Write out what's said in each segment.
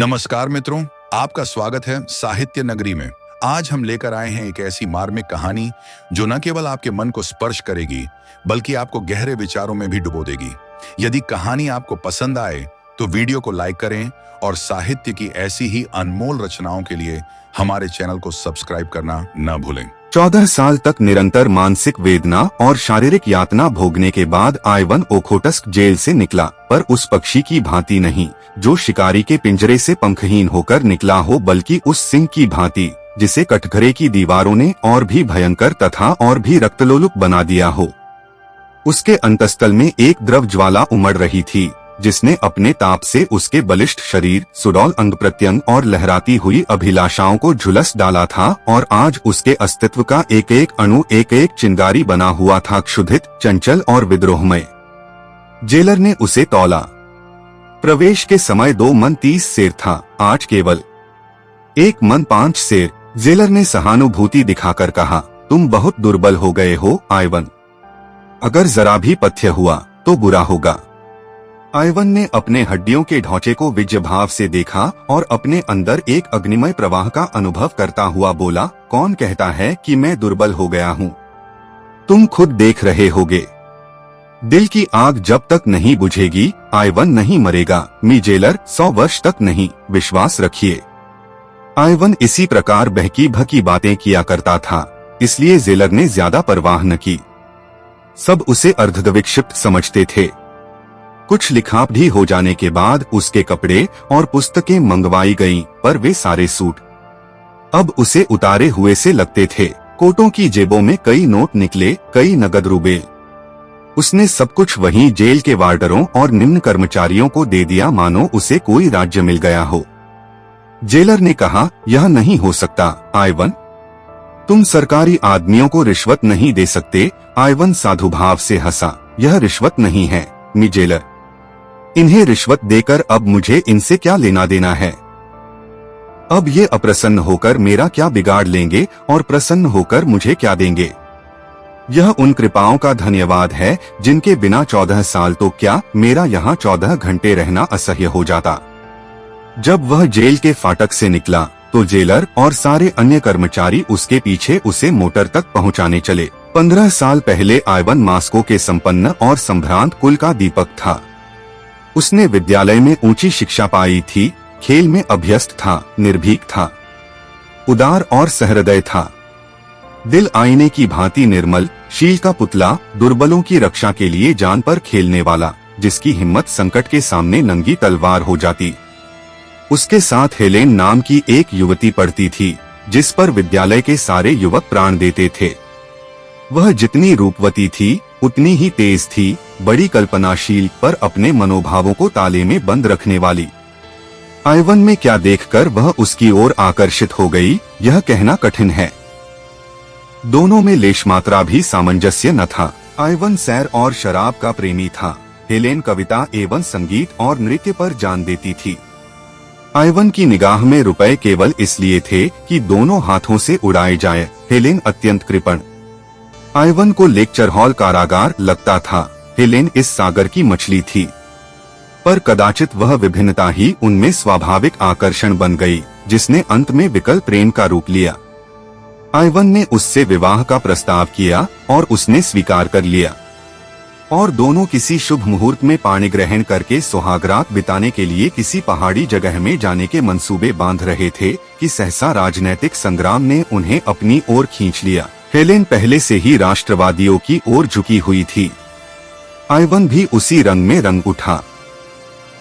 नमस्कार मित्रों, आपका स्वागत है साहित्य नगरी में। आज हम लेकर आए हैं एक ऐसी मार्मिक कहानी जो न केवल आपके मन को स्पर्श करेगी बल्कि आपको गहरे विचारों में भी डुबो देगी। यदि कहानी आपको पसंद आए तो वीडियो को लाइक करें और साहित्य की ऐसी ही अनमोल रचनाओं के लिए हमारे चैनल को सब्सक्राइब करना न भूलें। 14 साल तक निरंतर मानसिक वेदना और शारीरिक यातना भोगने के बाद आइवन ओखोटस्क जेल से निकला, पर उस पक्षी की भांति नहीं जो शिकारी के पिंजरे से पंखहीन होकर निकला हो, बल्कि उस सिंह की भांति जिसे कटघरे की दीवारों ने और भी भयंकर तथा और भी रक्तलोलुप बना दिया हो। उसके अंतस्तल में एक द्रव ज्वाला उमड़ रही थी जिसने अपने ताप से उसके बलिष्ठ शरीर, सुडौल अंग प्रत्यंग और लहराती हुई अभिलाषाओं को झुलस डाला था, और आज उसके अस्तित्व का एक एक अणु एक एक चिंगारी बना हुआ था, क्षुधित, चंचल और विद्रोहमय। जेलर ने उसे तौला। प्रवेश के समय 2 मन 30 सेर था, आज केवल 1 मन 5 सेर। जेलर ने सहानुभूति दिखाकर कहा, तुम बहुत दुर्बल हो गए हो आइवन। अगर जरा भी पथ्य हुआ तो बुरा होगा। आइवन ने अपने हड्डियों के ढांचे को विजय भाव से देखा और अपने अंदर एक अग्निमय प्रवाह का अनुभव करता हुआ बोला, कौन कहता है कि मैं दुर्बल हो गया हूँ? तुम खुद देख रहे होगे। दिल की आग जब तक नहीं बुझेगी आइवन नहीं मरेगा। मी जेलर 100 वर्ष तक नहीं, विश्वास रखिए। आइवन इसी प्रकार बहकी भकी बातें किया करता था, इसलिए जेलर ने ज्यादा परवाह न की। सब उसे अर्धविक्षिप्त समझते थे। कुछ लिखाप भी हो जाने के बाद उसके कपड़े और पुस्तकें मंगवाई गईं, पर वे सारे सूट अब उसे उतारे हुए से लगते थे। कोटों की जेबों में कई नोट निकले, कई नगद रुपए। उसने सब कुछ वहीं जेल के वार्डरों और निम्न कर्मचारियों को दे दिया, मानो उसे कोई राज्य मिल गया हो। जेलर ने कहा, यह नहीं हो सकता आइवन, तुम सरकारी आदमियों को रिश्वत नहीं दे सकते। आइवन साधुभाव से हंसा, यह रिश्वत नहीं है मी जेलर, इन्हें रिश्वत देकर अब मुझे इनसे क्या लेना देना है? अब ये अप्रसन्न होकर मेरा क्या बिगाड़ लेंगे और प्रसन्न होकर मुझे क्या देंगे? यह उन कृपाओं का धन्यवाद है जिनके बिना 14 साल तो क्या, मेरा यहाँ 14 घंटे रहना असह्य हो जाता। जब वह जेल के फाटक से निकला तो जेलर और सारे अन्य कर्मचारी उसके पीछे उसे मोटर तक पहुँचाने चले। 15 साल पहले आइवन मास्को के संपन्न और संभ्रांत कुल का दीपक था। उसने विद्यालय में ऊंची शिक्षा पाई थी, खेल में अभ्यस्त था, निर्भीक था, उदार और सहृदय था। दिल आईने की भांति निर्मल, शील का पुतला, दुर्बलों की रक्षा के लिए जान पर खेलने वाला, जिसकी हिम्मत संकट के सामने नंगी तलवार हो जाती। उसके साथ हेलेन नाम की एक युवती पढ़ती थी जिस पर विद्यालय के सारे युवक प्राण देते थे। वह जितनी रूपवती थी उतनी ही तेज थी, बड़ी कल्पनाशील, पर अपने मनोभावों को ताले में बंद रखने वाली। आइवन में क्या देखकर वह उसकी ओर आकर्षित हो गई, यह कहना कठिन है। दोनों में लेश मात्रा भी सामंजस्य न था। आइवन सैर और शराब का प्रेमी था, हेलेन कविता एवं संगीत और नृत्य पर जान देती थी। आइवन की निगाह में रुपए केवल इसलिए थे कि दोनों हाथों से उड़ाए जाए। हेलेन अत्यंत कृपण। आइवन को लेक्चर हॉल कारागार लगता था। हेलेन इस सागर की मछली थी, पर कदाचित वह विभिन्नता ही उनमें स्वाभाविक आकर्षण बन गई, जिसने अंत में विकल प्रेम का रूप लिया। आइवन ने उससे विवाह का प्रस्ताव किया और उसने स्वीकार कर लिया, और दोनों किसी शुभ मुहूर्त में पाणी ग्रहण करके सुहागरात बिताने के लिए किसी पहाड़ी जगह में जाने के मंसूबे बांध रहे थे कि सहसा राजनैतिक संग्राम ने उन्हें अपनी ओर खींच लिया। हेलेन पहले से ही राष्ट्रवादियों की ओर झुकी हुई थी। आइवन भी उसी रंग में रंग उठा।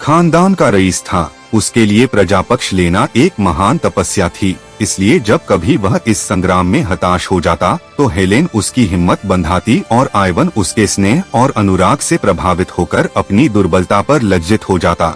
खानदान का रईस था, उसके लिए प्रजापक्ष लेना एक महान तपस्या थी, इसलिए जब कभी वह इस संग्राम में हताश हो जाता तो हेलेन उसकी हिम्मत बंधाती और आइवन उसके स्नेह और अनुराग से प्रभावित होकर अपनी दुर्बलता पर लज्जित हो जाता।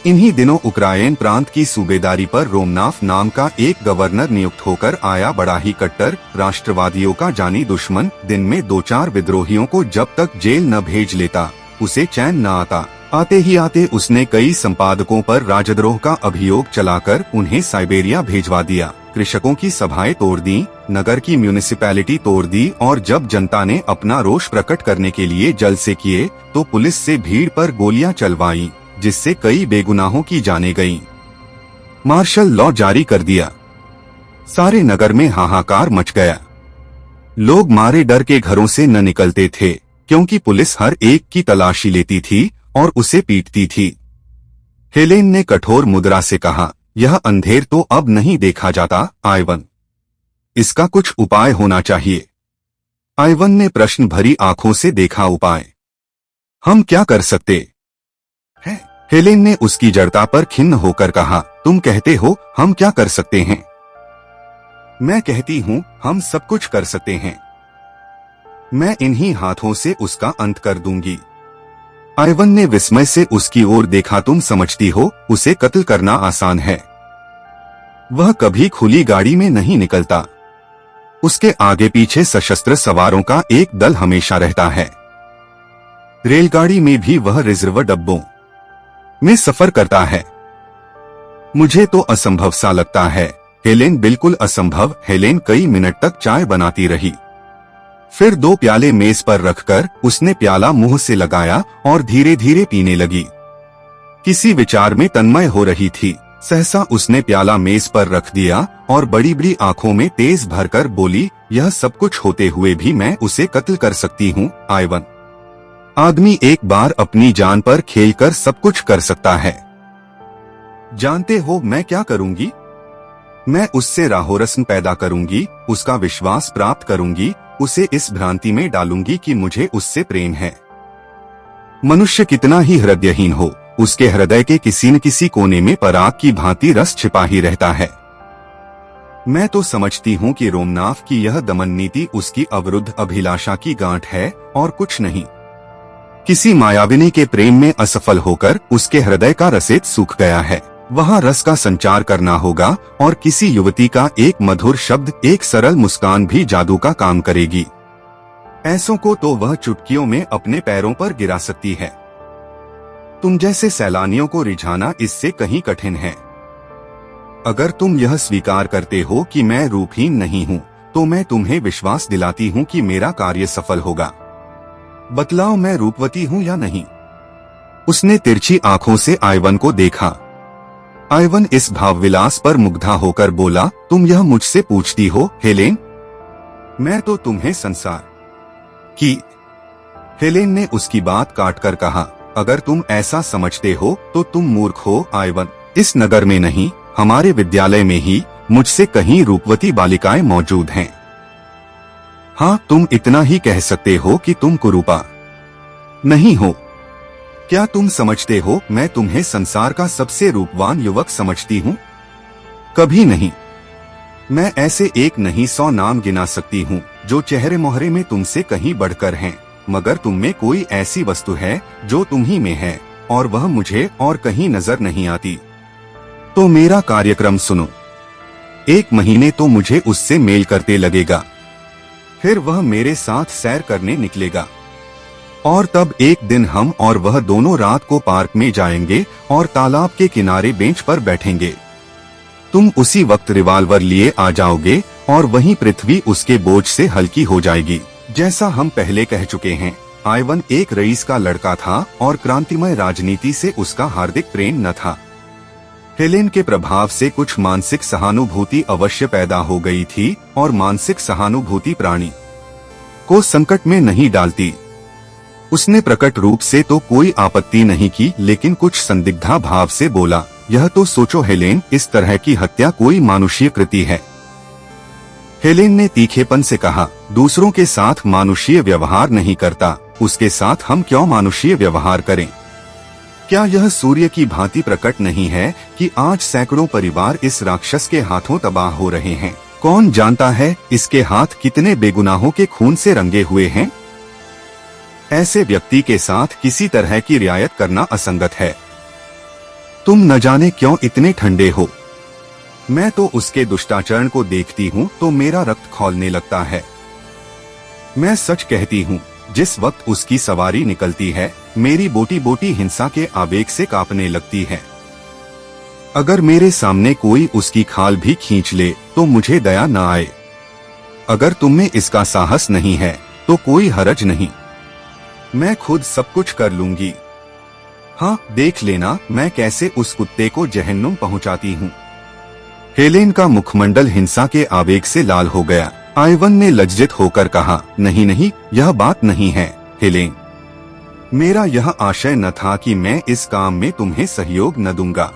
इन्हीं दिनों उक्रायन प्रांत की सूबेदारी पर रोमनाफ नाम का एक गवर्नर नियुक्त होकर आया, बड़ा ही कट्टर, राष्ट्रवादियों का जानी दुश्मन। दिन में 2-4 विद्रोहियों को जब तक जेल न भेज लेता उसे चैन न आता। आते ही आते उसने कई संपादकों पर राजद्रोह का अभियोग चलाकर उन्हें साइबेरिया भेजवा दिया। कृषकों की सभाएं तोड़ दी, नगर की म्यूनिसिपैलिटी तोड़ दी, और जब जनता ने अपना रोष प्रकट करने के लिए जलसे किए तो पुलिस से भीड़ पर गोलियां चलवाईं, जिससे कई बेगुनाहों की जानें गईं। मार्शल लॉ जारी कर दिया। सारे नगर में हाहाकार मच गया। लोग मारे डर के घरों से न निकलते थे, क्योंकि पुलिस हर एक की तलाशी लेती थी और उसे पीटती थी। हेलेन ने कठोर मुद्रा से कहा, यह अंधेर तो अब नहीं देखा जाता, आइवन। इसका कुछ उपाय होना चाहिए। आइवन ने प्रश्न भरी आंखों से देखा। उपाय? हम क्या कर सकते हैं? हेलेन ने उसकी जड़ता पर खिन्न होकर कहा, तुम कहते हो हम क्या कर सकते हैं? मैं कहती हूँ हम सब कुछ कर सकते हैं। मैं इन्हीं हाथों से उसका अंत कर दूंगी। आइवन ने विस्मय से उसकी ओर देखा। तुम समझती हो उसे कत्ल करना आसान है? वह कभी खुली गाड़ी में नहीं निकलता। उसके आगे पीछे सशस्त्र सवारों का एक दल हमेशा रहता है। रेलगाड़ी में भी वह रिजर्व डब्बों में सफर करता है। मुझे तो असंभव सा लगता है। हेलेन, बिल्कुल असंभव। हेलेन कई मिनट तक चाय बनाती रही। फिर 2 प्याले मेज पर रखकर उसने प्याला मुंह से लगाया और धीरे धीरे पीने लगी। किसी विचार में तन्मय हो रही थी। सहसा उसने प्याला मेज पर रख दिया और बड़ी बड़ी आंखों में तेज भरकर बोली, यह सब कुछ होते हुए भी मैं उसे कत्ल कर सकती हूँ, आइवन। आदमी एक बार अपनी जान पर खेलकर सब कुछ कर सकता है। जानते हो मैं क्या करूंगी? मैं उससे राहोरस्म पैदा करूंगी, उसका विश्वास प्राप्त करूंगी, उसे इस भ्रांति में डालूंगी कि मुझे उससे प्रेम है। मनुष्य कितना ही हृदयहीन हो, उसके हृदय के किसी न किसी कोने में पराग की भांति रस छिपा ही रहता है। मैं तो समझती हूँ कि रोमनाथ की यह दमन नीति उसकी अवरुद्ध अभिलाषा की गांठ है और कुछ नहीं। किसी मायाविनी के प्रेम में असफल होकर उसके हृदय का रसेद सूख गया है। वहाँ रस का संचार करना होगा और किसी युवती का एक मधुर शब्द, एक सरल मुस्कान भी जादू का काम करेगी। ऐसों को तो वह चुटकियों में अपने पैरों पर गिरा सकती है। तुम जैसे सैलानियों को रिझाना इससे कहीं कठिन है। अगर तुम यह स्वीकार करते हो कि मैं रूपहीन नहीं हूँ, तो मैं तुम्हें विश्वास दिलाती हूँ कि मेरा कार्य सफल होगा। बतलाओ मैं रूपवती हूँ या नहीं? उसने तिरछी आंखों से आइवन को देखा। आइवन इस भावविलास पर मुग्धा होकर बोला, तुम यह मुझसे पूछती हो, हेलेन? मैं तो तुम्हें संसार की। हेलेन ने उसकी बात काटकर कहा, अगर तुम ऐसा समझते हो तो तुम मूर्ख हो, आइवन। इस नगर में नहीं, हमारे विद्यालय में ही मुझसे कहीं रूपवती बालिकाएं मौजूद हैं। हाँ, तुम इतना ही कह सकते हो कि तुम कुरूपा नहीं हो। क्या तुम समझते हो मैं तुम्हें संसार का सबसे रूपवान युवक समझती हूँ? कभी नहीं। मैं ऐसे 1 नहीं 100 नाम गिना सकती हूँ जो चेहरे मोहरे में तुमसे कहीं बढ़कर हैं, मगर तुम में कोई ऐसी वस्तु है जो तुम ही में है और वह मुझे और कहीं नजर नहीं आती। तो मेरा कार्यक्रम सुनो। 1 महीने तो मुझे उससे मेल करते लगेगा, फिर वह मेरे साथ सैर करने निकलेगा और तब एक दिन हम और वह दोनों रात को पार्क में जाएंगे और तालाब के किनारे बेंच पर बैठेंगे। तुम उसी वक्त रिवाल्वर लिए आ जाओगे और वहीं पृथ्वी उसके बोझ से हल्की हो जाएगी। जैसा हम पहले कह चुके हैं, आइवन एक रईस का लड़का था और क्रांतिमय राजनीति से उसका हार्दिक प्रेम न था। हेलेन के प्रभाव से कुछ मानसिक सहानुभूति अवश्य पैदा हो गई थी और मानसिक सहानुभूति प्राणी को संकट में नहीं डालती। उसने प्रकट रूप से तो कोई आपत्ति नहीं की, लेकिन कुछ संदिग्धा भाव से बोला, यह तो सोचो हेलेन, इस तरह की हत्या कोई मानुषीय कृति है। हेलेन ने तीखेपन से कहा, दूसरों के साथ मानुषीय व्यवहार नहीं करता, उसके साथ हम क्यों मानुषीय व्यवहार करें? क्या यह सूर्य की भांति प्रकट नहीं है कि आज सैकड़ों परिवार इस राक्षस के हाथों तबाह हो रहे हैं? कौन जानता है इसके हाथ कितने बेगुनाहों के खून से रंगे हुए हैं? ऐसे व्यक्ति के साथ किसी तरह की रियायत करना असंगत है। तुम न जाने क्यों इतने ठंडे हो। मैं तो उसके दुष्टाचरण को देखती हूँ तो मेरा रक्त खौलने लगता है। मैं सच कहती हूँ, जिस वक्त उसकी सवारी निकलती है, मेरी बोटी बोटी हिंसा के आवेग से कांपने लगती है। अगर मेरे सामने कोई उसकी खाल भी खींच ले तो मुझे दया न आए। अगर तुम में इसका साहस नहीं है तो कोई हरज नहीं, मैं खुद सब कुछ कर लूंगी। हाँ, देख लेना मैं कैसे उस कुत्ते को जहन्नुम पहुंचाती हूँ। हेलेन का मुखमंडल हिंसा के आवेग से लाल हो गया। आइवन ने लज्जित होकर कहा, नहीं नहीं, यह बात नहीं है हेलेन। मेरा यह आशय न था कि मैं इस काम में तुम्हें सहयोग न दूंगा।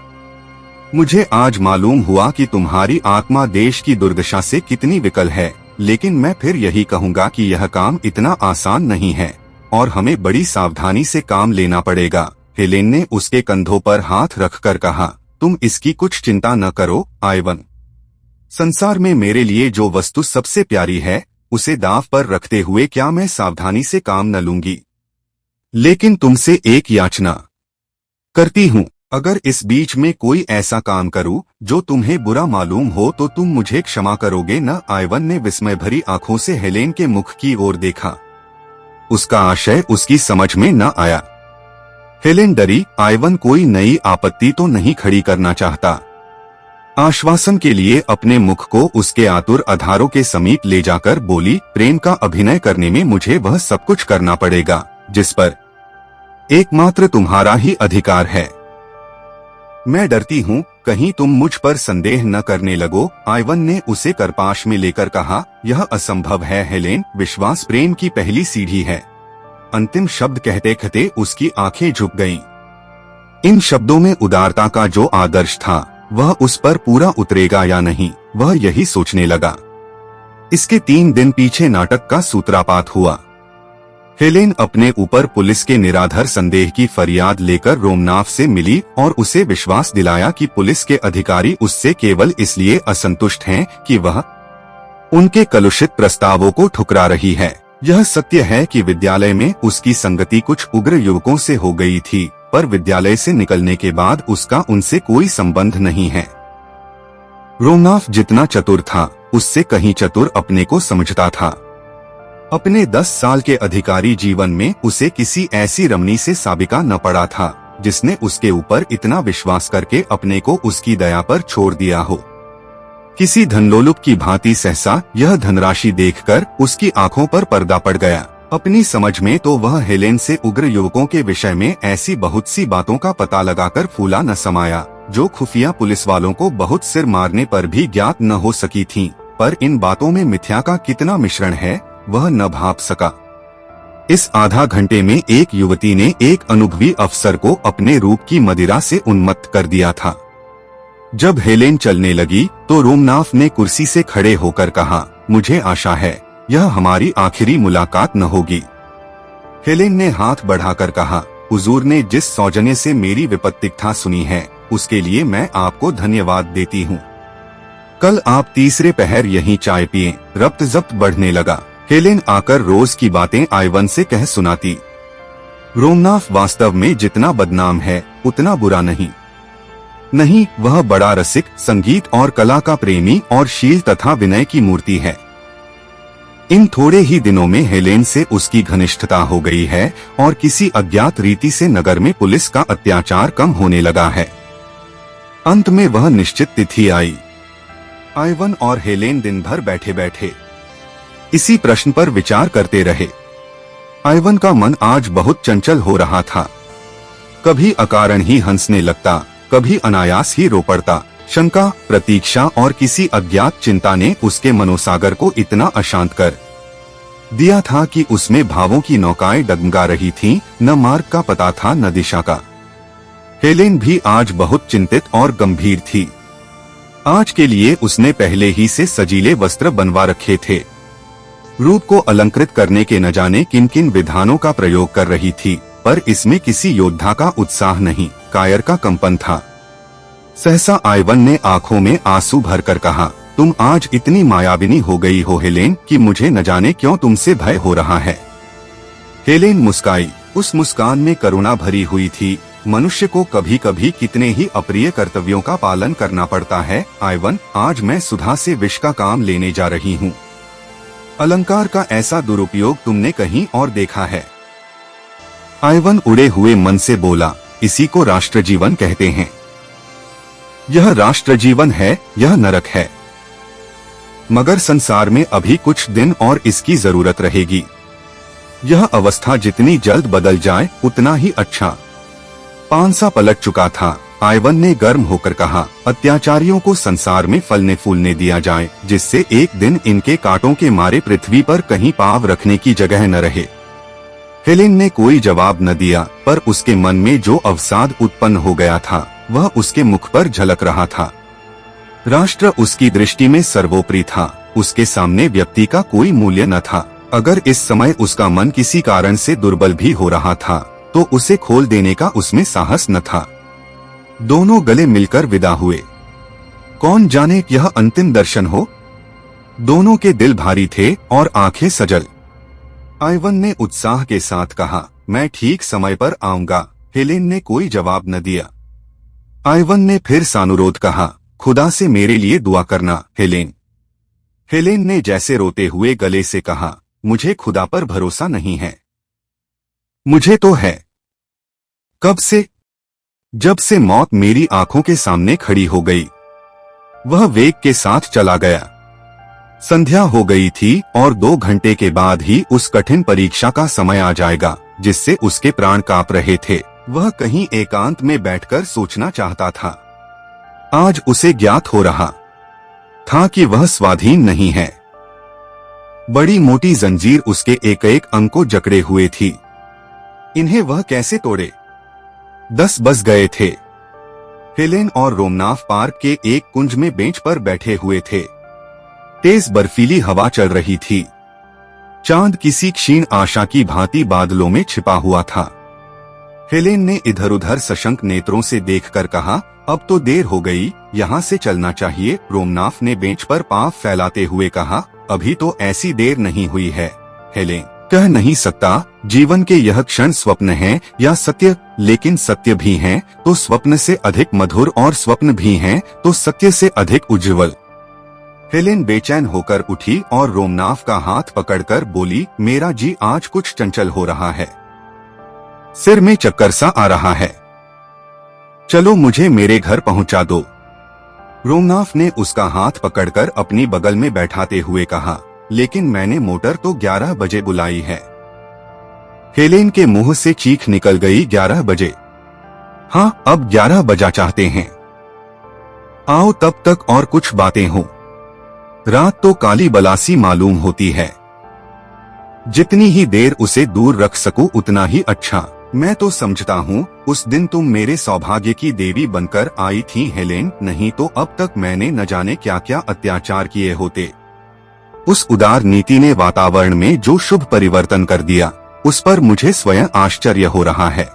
मुझे आज मालूम हुआ कि तुम्हारी आत्मा देश की दुर्दशा से कितनी विकल है, लेकिन मैं फिर यही कहूँगा कि यह काम इतना आसान नहीं है और हमें बड़ी सावधानी से काम लेना पड़ेगा। हेलेन ने उसके कंधों पर हाथ रखकर कहा, तुम इसकी कुछ चिंता न करो आइवन। संसार में मेरे लिए जो वस्तु सबसे प्यारी है, उसे दांव पर रखते हुए क्या मैं सावधानी से काम न लूंगी। लेकिन तुमसे एक याचना करती हूँ, अगर इस बीच में कोई ऐसा काम करूं जो तुम्हें बुरा मालूम हो तो तुम मुझे क्षमा करोगे न? आइवन ने विस्मय भरी आंखों से हेलेन के मुख की ओर देखा। उसका आशय उसकी समझ में न आया। हेलेन डरी। आइवन कोई नई आपत्ति तो नहीं खड़ी करना चाहता। आश्वासन के लिए अपने मुख को उसके आतुर आधारों के समीप ले जाकर बोली, प्रेम का अभिनय करने में मुझे वह सब कुछ करना पड़ेगा जिस पर एकमात्र तुम्हारा ही अधिकार है। मैं डरती हूँ कहीं तुम मुझ पर संदेह न करने लगो। आइवन ने उसे करपाश में लेकर कहा, यह असंभव है हेलेन, विश्वास प्रेम की पहली सीढ़ी है। अंतिम शब्द कहते कहते उसकी आंखें झुक गईं। इन शब्दों में उदारता का जो आदर्श था वह उस पर पूरा उतरेगा या नहीं, वह यही सोचने लगा। इसके 3 दिन पीछे नाटक का सूत्रापात हुआ। हेलेन अपने ऊपर पुलिस के निराधार संदेह की फरियाद लेकर रोमनाफ से मिली और उसे विश्वास दिलाया कि पुलिस के अधिकारी उससे केवल इसलिए असंतुष्ट हैं कि वह उनके कलुषित प्रस्तावों को ठुकरा रही है। यह सत्य है कि विद्यालय में उसकी संगति कुछ उग्र युवकों से हो गई थी, पर विद्यालय से निकलने के बाद उसका उनसे कोई संबंध नहीं है। रोमनाफ जितना चतुर था, उससे कहीं चतुर अपने को समझता था। अपने 10 साल के अधिकारी जीवन में उसे किसी ऐसी रमणी से साबिका न पड़ा था जिसने उसके ऊपर इतना विश्वास करके अपने को उसकी दया पर छोड़ दिया हो। किसी धनलोलुप की भांति सहसा यह धनराशि देखकर उसकी आंखों पर पर्दा पड़ गया। अपनी समझ में तो वह हेलेन से उग्र युवकों के विषय में ऐसी बहुत सी बातों का पता लगाकर फूला न समाया जो खुफिया पुलिस वालों को बहुत सिर मारने पर भी ज्ञात न हो सकी थीं, पर इन बातों में मिथ्या का कितना मिश्रण है वह न भाप सका। इस आधा घंटे में एक युवती ने एक अनुभवी अफसर को अपने रूप की मदिरा से उन्मत्त कर दिया था। जब हेलेन चलने लगी तो रोमनाफ ने कुर्सी से खड़े होकर कहा, मुझे आशा है यह हमारी आखिरी मुलाकात न होगी। हेलेन ने हाथ बढ़ाकर कहा, हुजूर ने जिस सौजन्य से मेरी विपत्तिकथा सुनी है उसके लिए मैं आपको धन्यवाद देती हूँ। कल आप तीसरे पहर यहीं चाय पिए। रक्त जब्त बढ़ने लगा। हेलेन आकर रोज की बातें आइवन से कह सुनाती। रोमनाफ वास्तव में जितना बदनाम है उतना बुरा नहीं। नहीं, वह बड़ा रसिक, संगीत और कला का प्रेमी और शील तथा विनय की मूर्ति है। इन थोड़े ही दिनों में हेलेन से उसकी घनिष्ठता हो गई है और किसी अज्ञात रीति से नगर में पुलिस का अत्याचार कम होने लगा है। अंत में वह निश्चित तिथि आई। आइवन और हेलेन दिन भर बैठे बैठे इसी प्रश्न पर विचार करते रहे। आइवन का मन आज बहुत चंचल हो रहा था। कभी अकारण ही हंसने लगता, कभी अनायास ही रो पड़ता। शंका, प्रतीक्षा और किसी अज्ञात चिंता ने उसके मनोसागर को इतना अशांत कर दिया था कि उसमें भावों की नौकाएं डगमगा रही थीं, न मार्ग का पता था न दिशा का। हेलेन भी आज बहुत चिंतित और गंभीर थी। आज के लिए उसने पहले ही से सजीले वस्त्र बनवा रखे थे। रूप को अलंकृत करने के न जाने किन किन विधानों का प्रयोग कर रही थी, पर इसमें किसी योद्धा का उत्साह नहीं, कायर का कंपन था। सहसा आइवन ने आंखों में आंसू भरकर कहा, तुम आज इतनी मायाविनी हो गई हो हेलेन कि मुझे न जाने क्यों तुमसे भय हो रहा है। हेलेन मुस्काई। उस मुस्कान में करुणा भरी हुई थी। मनुष्य को कभी कभी कितने ही अप्रिय कर्तव्यों का पालन करना पड़ता है। आइवन, आज मैं सुधा से विष का काम लेने जा रही हूँ। अलंकार का ऐसा दुरुपयोग तुमने कहीं और देखा है? आइवन उड़े हुए मन से बोला, इसी को राष्ट्र जीवन कहते हैं। यह राष्ट्र जीवन है, यह नरक है। मगर संसार में अभी कुछ दिन और इसकी जरूरत रहेगी। यह अवस्था जितनी जल्द बदल जाए उतना ही अच्छा। पांसा पलट चुका था। आइवन ने गर्म होकर कहा, अत्याचारियों को संसार में फलने फूलने दिया जाए, जिससे एक दिन इनके कांटों के मारे पृथ्वी पर कहीं पाँव रखने की जगह न रहे। हेलेन ने कोई जवाब न दिया, पर उसके मन में जो अवसाद उत्पन्न हो गया था वह उसके मुख पर झलक रहा था। राष्ट्र उसकी दृष्टि में सर्वोपरि था, उसके सामने व्यक्ति का कोई मूल्य न था। अगर इस समय उसका मन किसी कारण से दुर्बल भी हो रहा था तो उसे खोल देने का उसमें साहस न था। दोनों गले मिलकर विदा हुए। कौन जाने यह अंतिम दर्शन हो। दोनों के दिल भारी थे और आंखें सजल। आइवन ने उत्साह के साथ कहा, मैं ठीक समय पर आऊंगा। हेलेन ने कोई जवाब न दिया। आइवन ने फिर सानुरोध कहा, खुदा से मेरे लिए दुआ करना हेलेन। हेलेन ने जैसे रोते हुए गले से कहा, मुझे खुदा पर भरोसा नहीं है। मुझे तो है। कब से? जब से मौत मेरी आंखों के सामने खड़ी हो गई। वह वेग के साथ चला गया। संध्या हो गई थी और 2 घंटे के बाद ही उस कठिन परीक्षा का समय आ जाएगा जिससे उसके प्राण कांप रहे थे। वह कहीं एकांत में बैठकर सोचना चाहता था। आज उसे ज्ञात हो रहा था कि वह स्वाधीन नहीं है। बड़ी मोटी जंजीर उसके एक एक अंग को जकड़े हुए थी। इन्हें वह कैसे तोड़े? 10 बज गए थे। हेलेन और रोमनाफ पार्क के एक कुंज में बेंच पर बैठे हुए थे। तेज बर्फीली हवा चल रही थी। चांद किसी क्षीण आशा की भांति बादलों में छिपा हुआ था। हेलेन ने इधर उधर सशंक नेत्रों से देखकर कहा, अब तो देर हो गई, यहाँ से चलना चाहिए। रोमनाफ ने बेंच पर पांव फैलाते हुए कहा, अभी तो ऐसी देर नहीं हुई है। हेलेन कह नहीं सकता जीवन के यह क्षण स्वप्न है या सत्य, लेकिन सत्य भी हैं तो स्वप्न से अधिक मधुर और स्वप्न भी हैं तो सत्य से अधिक उज्जवल। हेलेन बेचैन होकर उठी और रोमनाफ का हाथ पकड़कर बोली, मेरा जी आज कुछ चंचल हो रहा है। सिर में चक्कर सा आ रहा है। चलो मुझे मेरे घर पहुंचा दो। रोमनाफ ने उसका हाथ पकड़कर अपनी बगल में बैठाते हुए कहा, लेकिन मैंने मोटर तो 11 बजे बुलाई है। हेलेन के मुंह से चीख निकल गई, 11 बजे? हाँ, अब 11 बजा चाहते हैं। आओ तब तक और कुछ बातें हों। रात तो काली बलासी मालूम होती है। जितनी ही देर उसे दूर रख सकूं उतना ही अच्छा। मैं तो समझता हूँ उस दिन तुम मेरे सौभाग्य की देवी बनकर आई थी हेलेन, नहीं तो अब तक मैंने न जाने क्या क्या अत्याचार किए होते। उस उदार नीति ने वातावरण में जो शुभ परिवर्तन कर दिया उस पर मुझे स्वयं आश्चर्य हो रहा है।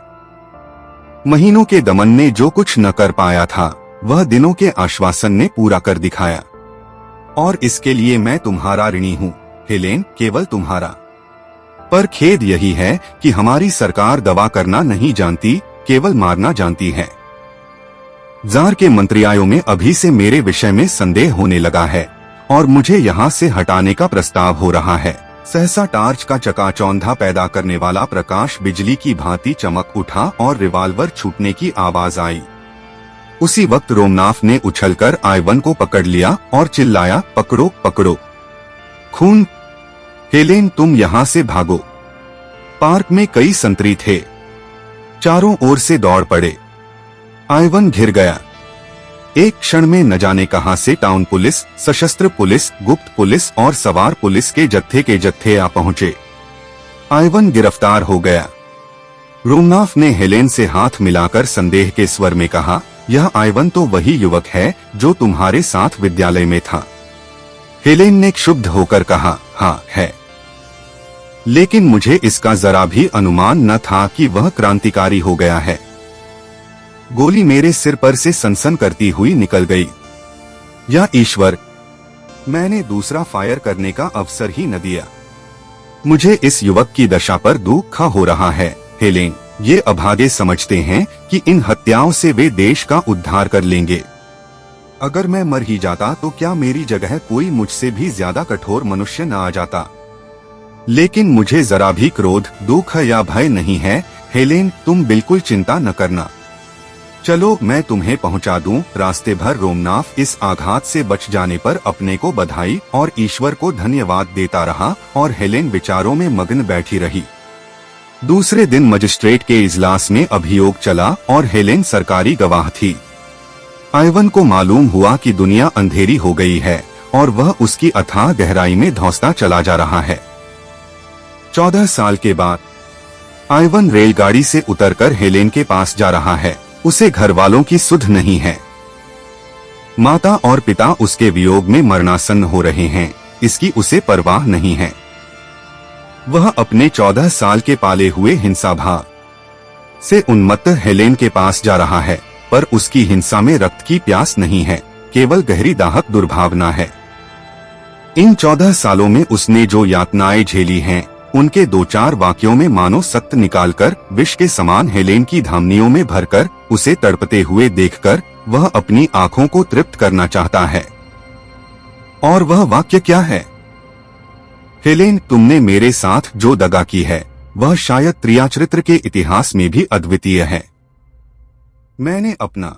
महीनों के दमन ने जो कुछ न कर पाया था वह दिनों के आश्वासन ने पूरा कर दिखाया, और इसके लिए मैं तुम्हारा ऋणी हूँ हेलेन, केवल तुम्हारा। पर खेद यही है कि हमारी सरकार दवा करना नहीं जानती, केवल मारना जानती है। जार के मंत्रियों में अभी से मेरे विषय में संदेह होने लगा है और मुझे यहाँ से हटाने का प्रस्ताव हो रहा है। सहसा टार्च का चकाचौंधा पैदा करने वाला प्रकाश बिजली की भांति चमक उठा और रिवाल्वर छूटने की आवाज आई। उसी वक्त रोमनाफ ने उछलकर आइवन को पकड़ लिया और चिल्लाया, पकड़ो पकड़ो, खून। हेलेन तुम यहाँ से भागो। पार्क में कई संतरी थे, चारों ओर से दौड़ पड़े। आइवन घिर गया। एक क्षण में न जाने कहां से टाउन पुलिस, सशस्त्र पुलिस, गुप्त पुलिस और सवार पुलिस के जत्थे आ पहुंचे। आइवन गिरफ्तार हो गया। रोमनाफ ने हेलेन से हाथ मिलाकर संदेह के स्वर में कहा, यह आइवन तो वही युवक है जो तुम्हारे साथ विद्यालय में था। हेलेन ने क्षुब्ध होकर कहा, हाँ है, लेकिन मुझे इसका जरा भी अनुमान न था कि वह क्रांतिकारी हो गया है। गोली मेरे सिर पर से सनसन करती हुई निकल गई। या ईश्वर, मैंने दूसरा फायर करने का अवसर ही न दिया। मुझे इस युवक की दशा पर दुख हो रहा है। हेलेन, ये अभागे समझते हैं कि इन हत्याओं से वे देश का उद्धार कर लेंगे। अगर मैं मर ही जाता तो क्या मेरी जगह कोई मुझसे भी ज्यादा कठोर मनुष्य न आ जाता। लेकिन मुझे जरा भी क्रोध, दुख या भय नहीं है। हेलेन, तुम बिल्कुल चिंता न करना। चलो मैं तुम्हें पहुंचा दूं। रास्ते भर रोमनाफ इस आघात से बच जाने पर अपने को बधाई और ईश्वर को धन्यवाद देता रहा और हेलेन विचारों में मग्न बैठी रही। दूसरे दिन मजिस्ट्रेट के इजलास में अभियोग चला और हेलेन सरकारी गवाह थी। आइवन को मालूम हुआ कि दुनिया अंधेरी हो गई है और वह उसकी अथाह गहराई में धंसता चला जा रहा है। 14 साल के बाद आइवन रेलगाड़ी से उतरकर हेलेन के पास जा रहा है। उसे घर वालों की सुध नहीं है। माता और पिता उसके वियोग में मरणासन्न हो रहे हैं, इसकी उसे परवाह नहीं है। वह अपने 14 साल के पाले हुए हिंसा भाव से उन्मत्त हेलेन के पास जा रहा है, पर उसकी हिंसा में रक्त की प्यास नहीं है, केवल गहरी दाहक दुर्भावना है। इन 14 सालों में उसने जो यातनाएं झेली हैं, उनके 2-4 वाक्यों में मानो सत्य निकालकर विष के समान हेलेन की धमनियों में भरकर उसे तड़पते हुए देखकर वह अपनी आंखों को तृप्त करना चाहता है। और वह वाक्य क्या है? हेलेन, तुमने मेरे साथ जो दगा की है वह शायद त्रियाचरित्र के इतिहास में भी अद्वितीय है। मैंने अपना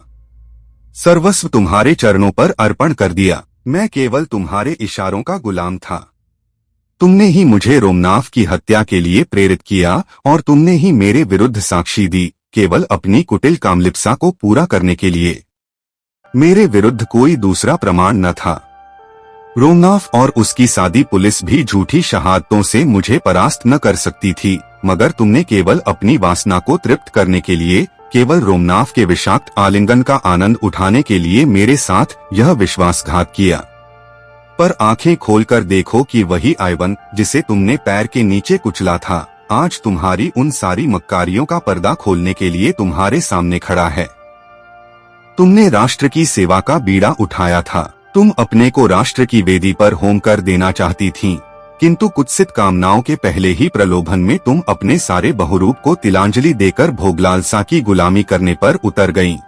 सर्वस्व तुम्हारे चरणों पर अर्पण कर दिया। मैं केवल तुम्हारे इशारों का गुलाम था। तुमने ही मुझे रोमनाफ की हत्या के लिए प्रेरित किया और तुमने ही मेरे विरुद्ध साक्षी दी, केवल अपनी कुटिल कामलिप्सा को पूरा करने के लिए। मेरे विरुद्ध कोई दूसरा प्रमाण न था। रोमनाफ और उसकी सादी पुलिस भी झूठी शहादतों से मुझे परास्त न कर सकती थी, मगर तुमने केवल अपनी वासना को तृप्त करने के लिए, केवल रोमनाफ के विषाक्त आलिंगन का आनंद उठाने के लिए मेरे साथ यह विश्वासघात किया। पर आंखें खोलकर देखो कि वही आइवन जिसे तुमने पैर के नीचे कुचला था, आज तुम्हारी उन सारी मक्कारियों का पर्दा खोलने के लिए तुम्हारे सामने खड़ा है। तुमने राष्ट्र की सेवा का बीड़ा उठाया था। तुम अपने को राष्ट्र की वेदी पर होम कर देना चाहती थीं, किंतु कुत्सित कामनाओं के पहले ही प्रलोभन में तुम अपने सारे बहुरूप को तिलांजलि देकर भोगलालसा की गुलामी करने पर उतर गईं।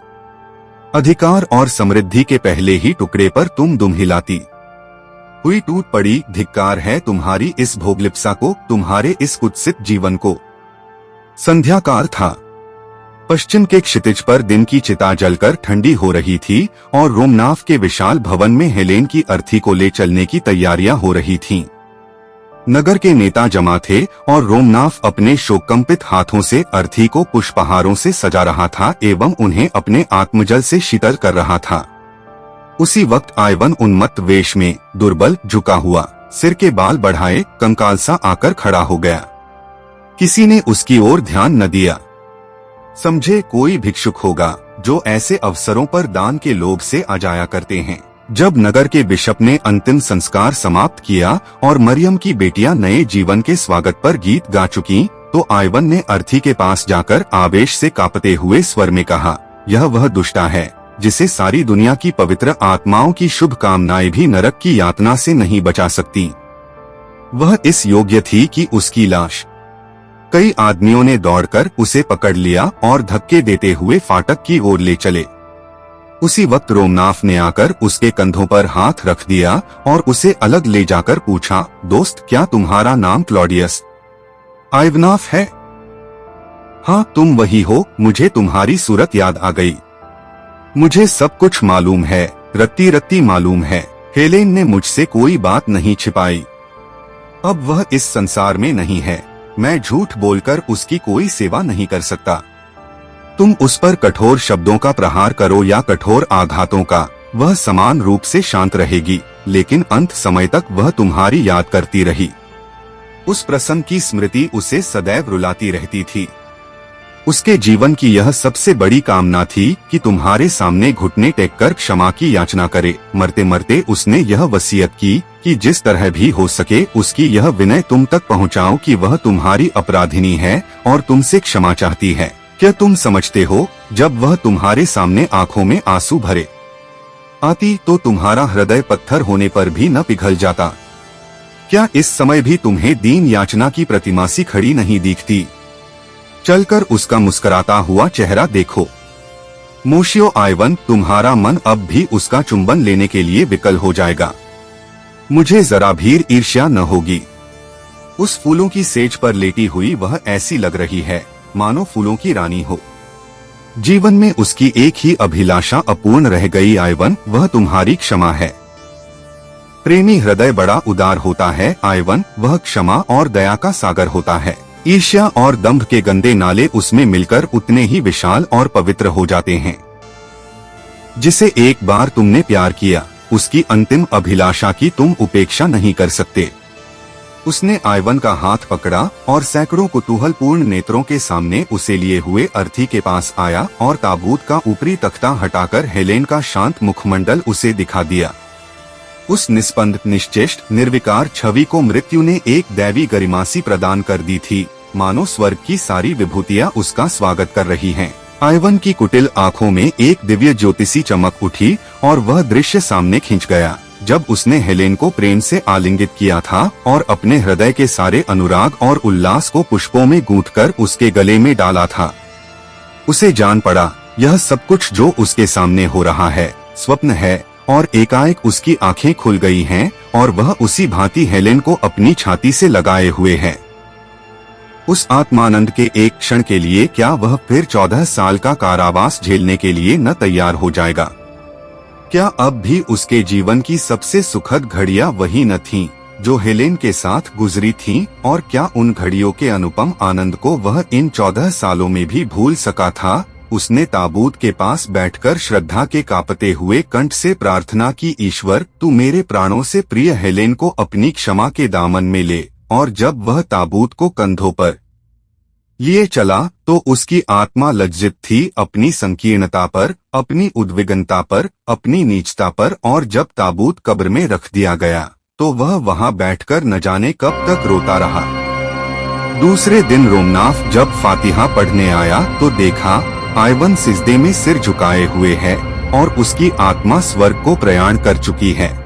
अधिकार और समृद्धि के पहले ही टुकड़े पर तुम दुम हिलाती हुई टूट पड़ी। धिक्कार है तुम्हारी इस भोगलिप्सा को, तुम्हारे इस कुत्सित जीवन को। संध्याकाल था। पश्चिम के क्षितिज पर दिन की चिता जलकर ठंडी हो रही थी और रोमनाफ के विशाल भवन में हेलेन की अर्थी को ले चलने की तैयारियां हो रही थीं। नगर के नेता जमा थे और रोमनाफ अपने शोककंपित हाथों से अर्थी को पुष्पहारों से सजा रहा था एवं उन्हें अपने आत्मजल से शीतल कर रहा था। उसी वक्त आइवन उन्मत्त वेश में, दुर्बल, झुका हुआ, सिर के बाल बढ़ाए, कंकाल सा आकर खड़ा हो गया। किसी ने उसकी ओर ध्यान न दिया। समझे कोई भिक्षुक होगा जो ऐसे अवसरों पर दान के लोभ से आ जाया करते हैं। जब नगर के बिशप ने अंतिम संस्कार समाप्त किया और मरियम की बेटियां नए जीवन के स्वागत पर गीत गा चुकी, तो आइवन ने अर्थी के पास जाकर आवेश से कांपते हुए स्वर में कहा, यह वह दुष्टा है जिसे सारी दुनिया की पवित्र आत्माओं की शुभ कामनाएं भी नरक की यातना से नहीं बचा सकती। वह इस योग्य थी कि उसकी लाश। कई आदमियों ने दौड़कर उसे पकड़ लिया और धक्के देते हुए फाटक की ओर ले चले। उसी वक्त रोमनाफ ने आकर उसके कंधों पर हाथ रख दिया और उसे अलग ले जाकर पूछा, दोस्त, क्या तुम्हारा नाम क्लॉडियस आइवनाफ है? हाँ, तुम वही हो। मुझे तुम्हारी सूरत याद आ गई। मुझे सब कुछ मालूम है, रत्ती रत्ती मालूम है। हेलेन ने मुझसे कोई बात नहीं छिपाई। अब वह इस संसार में नहीं है। मैं झूठ बोलकर उसकी कोई सेवा नहीं कर सकता। तुम उस पर कठोर शब्दों का प्रहार करो या कठोर आघातों का, वह समान रूप से शांत रहेगी, लेकिन अंत समय तक वह तुम्हारी याद करती रही। उस प्रसंग की स्मृति उसे सदैव रुलाती रहती थी। उसके जीवन की यह सबसे बड़ी कामना थी कि तुम्हारे सामने घुटने टेककर क्षमा की याचना करे। मरते मरते उसने यह वसीयत की कि जिस तरह भी हो सके उसकी यह विनय तुम तक पहुंचाओ कि वह तुम्हारी अपराधिनी है और तुमसे क्षमा चाहती है। क्या तुम समझते हो, जब वह तुम्हारे सामने आंखों में आंसू भरे आती तो तुम्हारा हृदय पत्थर होने पर भी न पिघल जाता? क्या इस समय भी तुम्हें दीन याचना की प्रतिमा सी खड़ी नहीं दिखती? चलकर उसका मुस्कुराता हुआ चेहरा देखो। मोशियो आइवन, तुम्हारा मन अब भी उसका चुंबन लेने के लिए विकल हो जाएगा। मुझे जरा भी ईर्ष्या न होगी। उस फूलों की सेज पर लेटी हुई वह ऐसी लग रही है मानो फूलों की रानी हो। जीवन में उसकी एक ही अभिलाषा अपूर्ण रह गई आइवन, वह तुम्हारी क्षमा है। प्रेमी हृदय बड़ा उदार होता है आइवन, वह क्षमा और दया का सागर होता है। ईर्ष्या और दंभ के गंदे नाले उसमें मिलकर उतने ही विशाल और पवित्र हो जाते हैं। जिसे एक बार तुमने प्यार किया, उसकी अंतिम अभिलाषा की तुम उपेक्षा नहीं कर सकते। उसने आयवन का हाथ पकड़ा और सैकड़ों कुतूहलपूर्ण नेत्रों के सामने उसे लिए हुए अर्थी के पास आया और ताबूत का ऊपरी तख्ता हटाकर हेलेन का शांत मुखमंडल उसे दिखा दिया। उस निस्पंद, निश्चेष्ट, निर्विकार छवि को मृत्यु ने एक दैवी गरिमासी प्रदान कर दी थी, मानो स्वर्ग की सारी विभूतियां उसका स्वागत कर रही हैं। आयवन की कुटिल आंखों में एक दिव्य ज्योतिषी चमक उठी और वह दृश्य सामने खिंच गया जब उसने हेलेन को प्रेम से आलिंगित किया था और अपने हृदय के सारे अनुराग और उल्लास को पुष्पों में गूंथकर उसके गले में डाला था। उसे जान पड़ा, यह सब कुछ जो उसके सामने हो रहा है स्वप्न है, और एकाएक उसकी आंखें खुल गई हैं और वह उसी भांति हेलेन को अपनी छाती से लगाए हुए है। उस आत्मानंद के एक क्षण के लिए क्या वह फिर 14 साल का कारावास झेलने के लिए न तैयार हो जाएगा? क्या अब भी उसके जीवन की सबसे सुखद घड़ियां वही न थीं, जो हेलेन के साथ गुजरी थीं, और क्या उन घड़ियों के अनुपम आनंद को वह इन 14 सालों में भी भूल सका था? उसने ताबूत के पास बैठकर श्रद्धा के कांपते हुए कंठ से प्रार्थना की, ईश्वर, तू मेरे प्राणों से प्रिय हेलेन को अपनी क्षमा के दामन में ले। और जब वह ताबूत को कंधों पर लिए चला तो उसकी आत्मा लज्जित थी अपनी संकीर्णता पर, अपनी उद्विग्नता पर, अपनी नीचता पर, और जब ताबूत कब्र में रख दिया गया तो वह वहां बैठकर न जाने कब तक रोता रहा। दूसरे दिन रोमनाफ जब फातिहा पढ़ने आया तो देखा आयवन सिजदे में सिर झुकाए हुए है और उसकी आत्मा स्वर्ग को प्रयाण कर चुकी है।